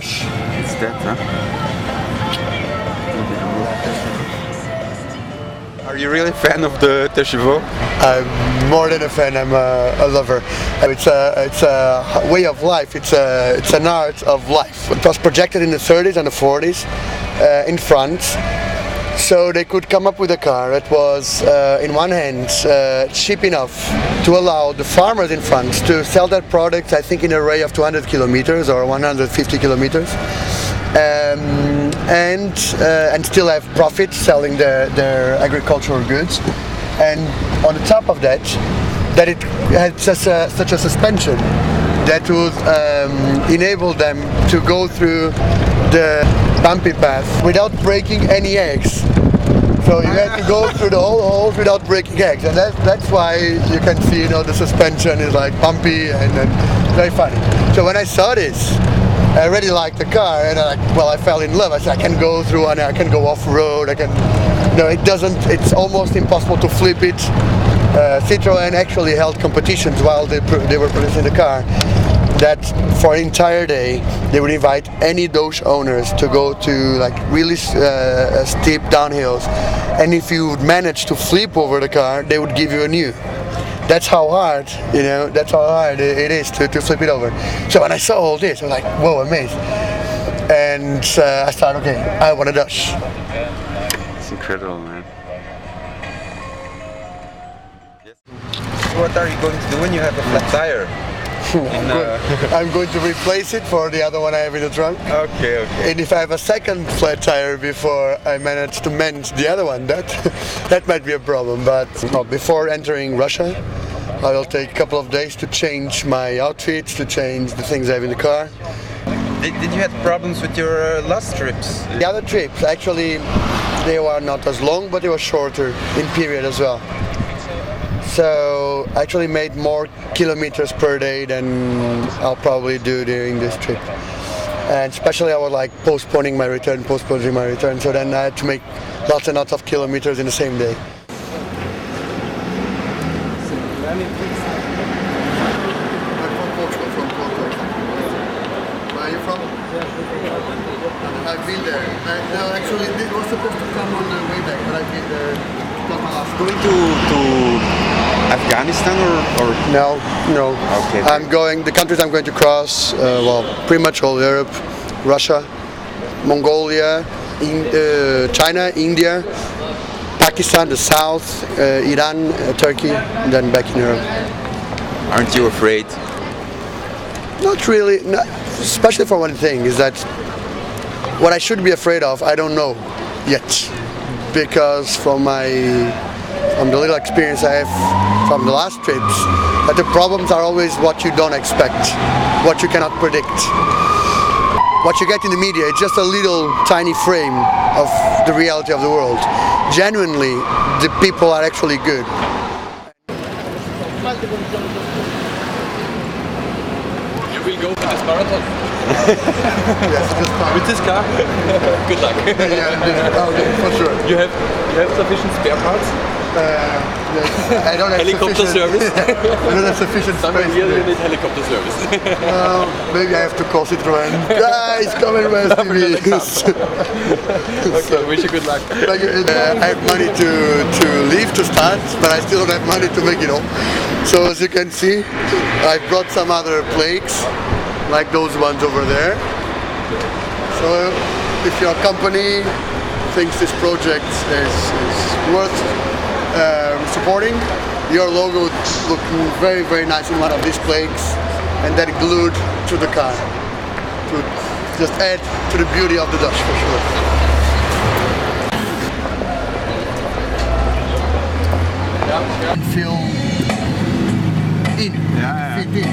dash. It's that, huh? Are you really a fan of the chevaux? I'm more than a fan. I'm a lover. It's a way of life. It's an art of life. It was projected in the 30s and the 40s in France. So they could come up with a car that was, in one hand, cheap enough to allow the farmers in France to sell their products, I think, in an array of 200 kilometers or 150 kilometers, and still have profit selling their agricultural goods. And on the top of that it had such a suspension that would enable them to go through the bumpy path without breaking any eggs. So you had to go through the whole holes without breaking eggs, and that's why you can see, the suspension is like bumpy and very funny. So when I saw this, I really liked the car, and I fell in love. I said, I can go through and I can go off road. It's almost impossible to flip it. Citroën actually held competitions while they were producing the car, that for an entire day they would invite any Dodge owners to go to really steep downhills, and if you would manage to flip over the car, they would give you a new. That's how hard, that's how hard it is to flip it over. So when I saw all this, I was like, whoa, amazed. And I thought, okay, I want a Dodge. It's incredible, man. What are you going to do when you have a flat tire? I'm going to replace it for the other one I have in the trunk. Okay. And if I have a second flat tire before I manage to mend the other one, that might be a problem. But before entering Russia, I will take a couple of days to change my outfits, to change the things I have in the car. Did you have problems with your last trips? The other trips, actually, they were not as long, but they were shorter in period as well. So I actually made more kilometers per day than I'll probably do during this trip. And especially I was postponing my return. So then I had to make lots and lots of kilometers in the same day. Where are you from? I've been there. No, actually, it was supposed to come on the way back, but I've been there. Going to Afghanistan or? No. Okay. The countries I'm going to cross, pretty much all Europe, Russia, Mongolia, China, India, Pakistan, the south, Iran, Turkey, and then back in Europe. Aren't you afraid? Not really, especially for one thing, is that what I should be afraid of, I don't know yet. Because from the little experience I have from the last trips, that the problems are always what you don't expect, what you cannot predict. What you get in the media, it's just a little tiny frame of the reality of the world. Genuinely, the people are actually good. You will go for this marathon? Yes, this car. With this car? Good luck. Yeah, for sure. You have sufficient spare parts? Yes, I don't have helicopter service? I don't have sufficient Somewhere space. here you need helicopter service. Maybe I have to call Citroën. Guys, come and rescue me. Okay, wish you good luck. I have money to leave to start, but I still don't have money to make it home. So as you can see, I brought some other plaques, like those ones over there. So if your company thinks this project is worth supporting, your logo would look very, very nice in one of these plaques, and then glued to the car. To just add to the beauty of the Dodge for sure. Feel in, fit in.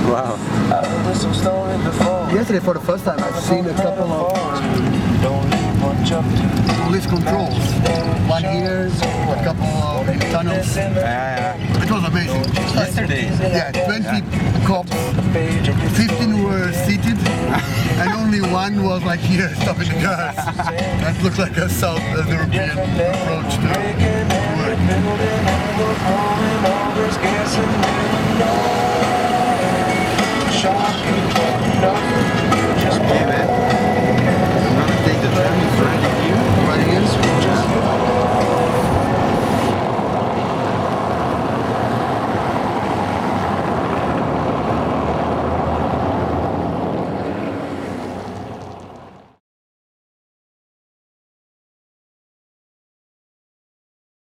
Wow. Yesterday, for the first time, I've seen a couple of police controls. One here, a couple of tunnels. It was amazing. Yesterday? Yeah, 20 cops, 15 were seated, and only one was here, stopping the cars. That looks like a South European approach to work. it.